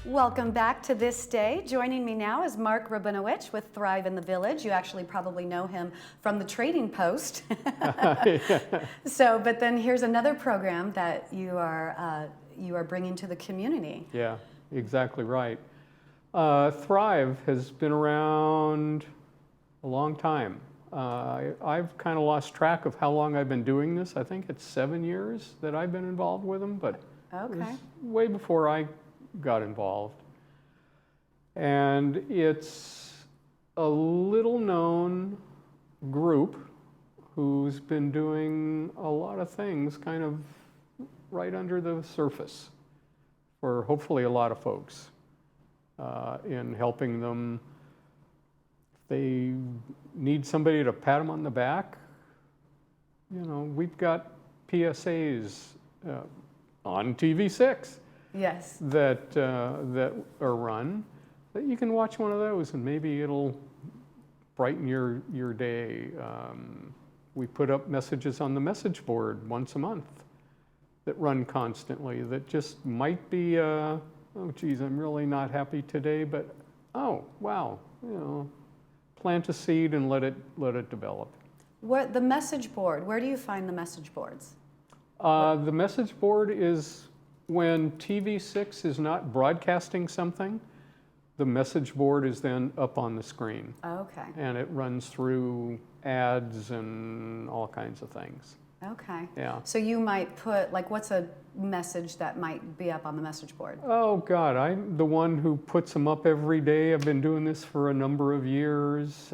Welcome back to This Day. Joining me now is Mark Rabinowitz with Thrive in the Village. You actually probably know him from the Trading Post. But then here's another program that you are bringing to the community. Yeah, exactly right. Thrive has been around a long time. I've kind of lost track of how long I've been doing this. I think it's 7 years that I've been involved with them, but it was way before I got involved. And it's a little known group who's been doing a lot of things kind of right under the surface for hopefully a lot of folks in helping them. If they need somebody to pat them on the back, you know, we've got PSAs on TV6. Yes. That are run, that you can watch one of those and maybe it'll brighten your day. We put up messages on the message board once a month that run constantly that just might be, oh geez, I'm really not happy today, but oh wow, you know, plant a seed and let it develop. What the message board? Where do you find the message boards? The message board is when TV6 is not broadcasting something, the message board is then up on the screen. Okay. And it runs through ads and all kinds of things. Okay. Yeah. So you might put, like, what's a message that might be up on the message board? Oh God, I'm the one who puts them up every day. I've been doing this for a number of years.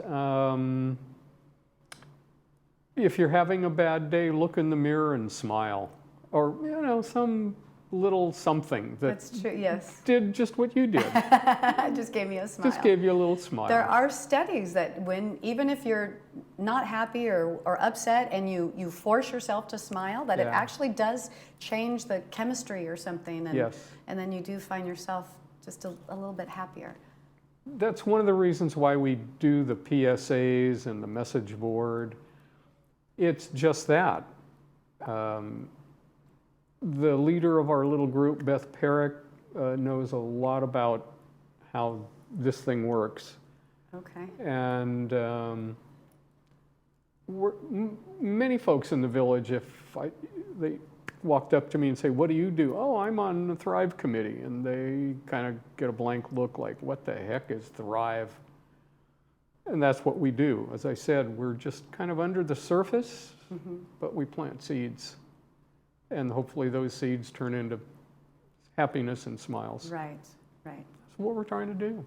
If you're having a bad day, look in the mirror and smile. Or, you know, some little something That's true, yes. did just what you did. Just gave me a smile. Just gave you a little smile. There are studies that even if you're not happy or upset and you force yourself to smile, that it actually does change the chemistry or something. And, yes. And then you do find yourself just a little bit happier. That's one of the reasons why we do the PSAs and the message board. It's just that. The leader of our little group, Beth Perrick, knows a lot about how this thing works. Okay. And many folks in the village, they walked up to me and say, "What do you do?" "Oh, I'm on the Thrive committee." And they kind of get a blank look like, what the heck is Thrive? And that's what we do. As I said, we're just kind of under the surface, but we plant seeds. And hopefully those seeds turn into happiness and smiles. Right, right. That's what we're trying to do.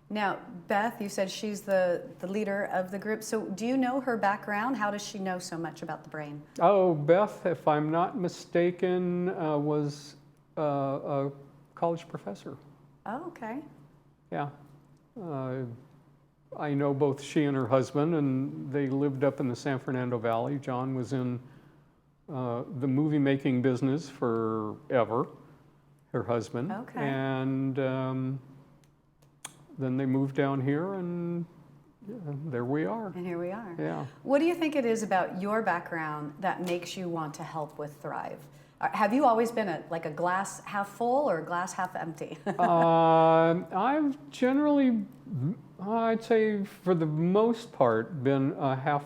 Now, Beth, you said she's the leader of the group. So do you know her background? How does she know so much about the brain? Oh, Beth, if I'm not mistaken, was a college professor. Oh, okay. Yeah. I know both she and her husband, and they lived up in the San Fernando Valley. John was in the movie making business forever, her husband. Okay. And then they moved down here, and there we are. And here we are. Yeah. What do you think it is about your background that makes you want to help with Thrive? Have you always been a glass half full or a glass half empty? I've generally, I'd say for the most part, been a half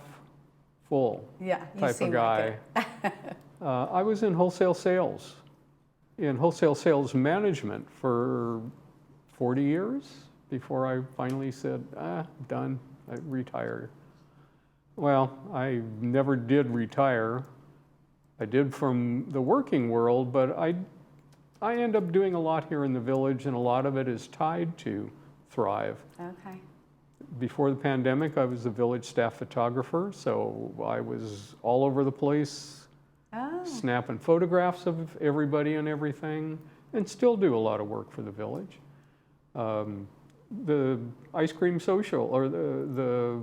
full type of guy. Like I was in wholesale sales management for 40 years before I finally said, done, I retired. Well, I never did retire. I did from the working world, but I end up doing a lot here in the village, and a lot of it is tied to Thrive. Okay. Before the pandemic, I was a village staff photographer, so I was all over the place, snapping photographs of everybody and everything, and still do a lot of work for the village. The ice cream social, or the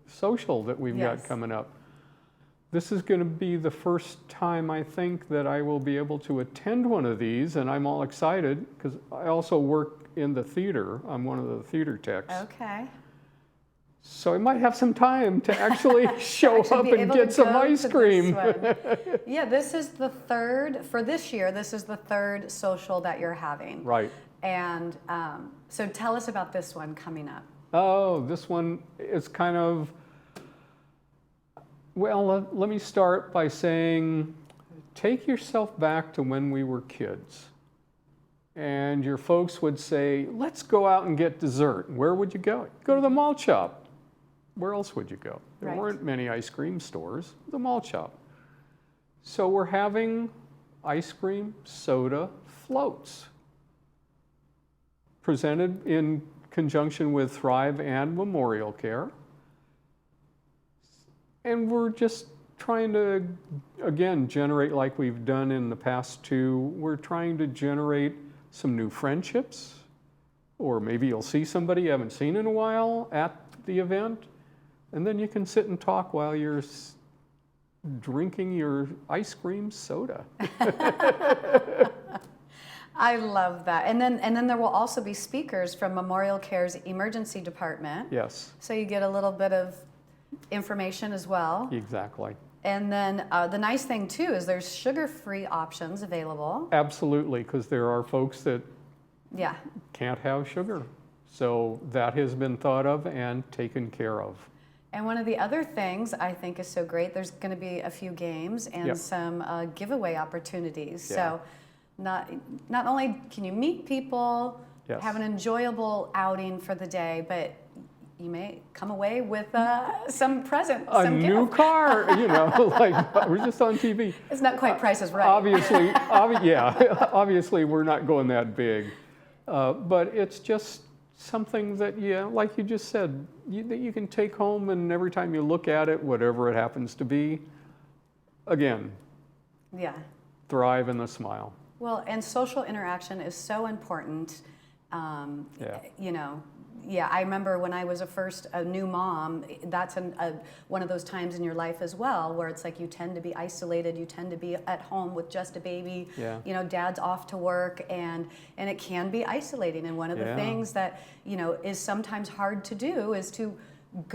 social that we've got coming up. This is going to be the first time, I think, that I will be able to attend one of these, and I'm all excited because I also work in the theater. I'm one of the theater techs. Okay. So I might have some time to actually show up be and able get to some go ice to this cream. one. Yeah, this is the third, for this year, this is the third social that you're having. Right. And so tell us about this one coming up. Oh, this one is kind of, well, let me start by saying, take yourself back to when we were kids. And your folks would say, let's go out and get dessert. Where would you go? Go to the mall shop. Where else would you go? There weren't many ice cream stores, the mall shop. So we're having ice cream, soda, floats, presented in conjunction with Thrive and Memorial Care. And we're just trying to, again, generate, like we've done in the past two, we're trying to generate some new friendships, or maybe you'll see somebody you haven't seen in a while at the event, and then you can sit and talk while you're drinking your ice cream soda. I love that. And then there will also be speakers from Memorial Care's emergency department. Yes. So you get a little bit of information as well. Exactly. And then the nice thing too is there's sugar-free options available. Absolutely, because there are folks that Yeah. can't have sugar. So that has been thought of and taken care of. And one of the other things I think is so great, there's going to be a few games and some giveaway opportunities. Yeah. So not only can you meet people, have an enjoyable outing for the day, but you may come away with some present, some new gift. car, like we're just on TV. It's not quite Price is Right. Obviously, obviously we're not going that big, but it's just something that, like you just said, that you can take home, and every time you look at it, whatever it happens to be, again, thrive in the smile. Well, and social interaction is so important. I remember when I was a new mom, that's one of those times in your life as well, where it's like you tend to be isolated, you tend to be at home with just a baby, dad's off to work, and it can be isolating. And one of the things that, is sometimes hard to do is to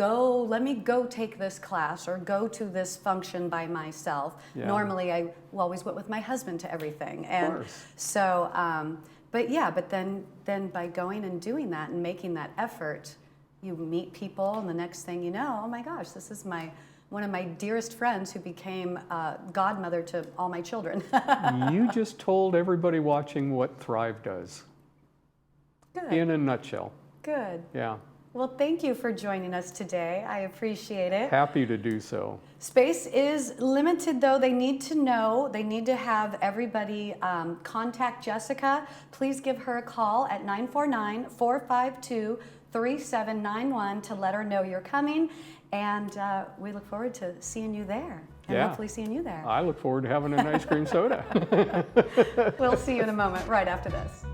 let me go take this class or go to this function by myself. Normally I always went with my husband to everything. And of course. So, but then by going and doing that and making that effort, you meet people, and the next thing you know, oh my gosh, this is one of my dearest friends who became godmother to all my children. You just told everybody watching what Thrive does. Good. In a nutshell. Good. Yeah. Well, thank you for joining us today. I appreciate it. Happy to do so. Space is limited, though. They need to have everybody contact Jessica. Please give her a call at 949-452-3791 to let her know you're coming. And we look forward to seeing you there. And hopefully seeing you there. I look forward to having an ice cream soda. We'll see you in a moment, right after this.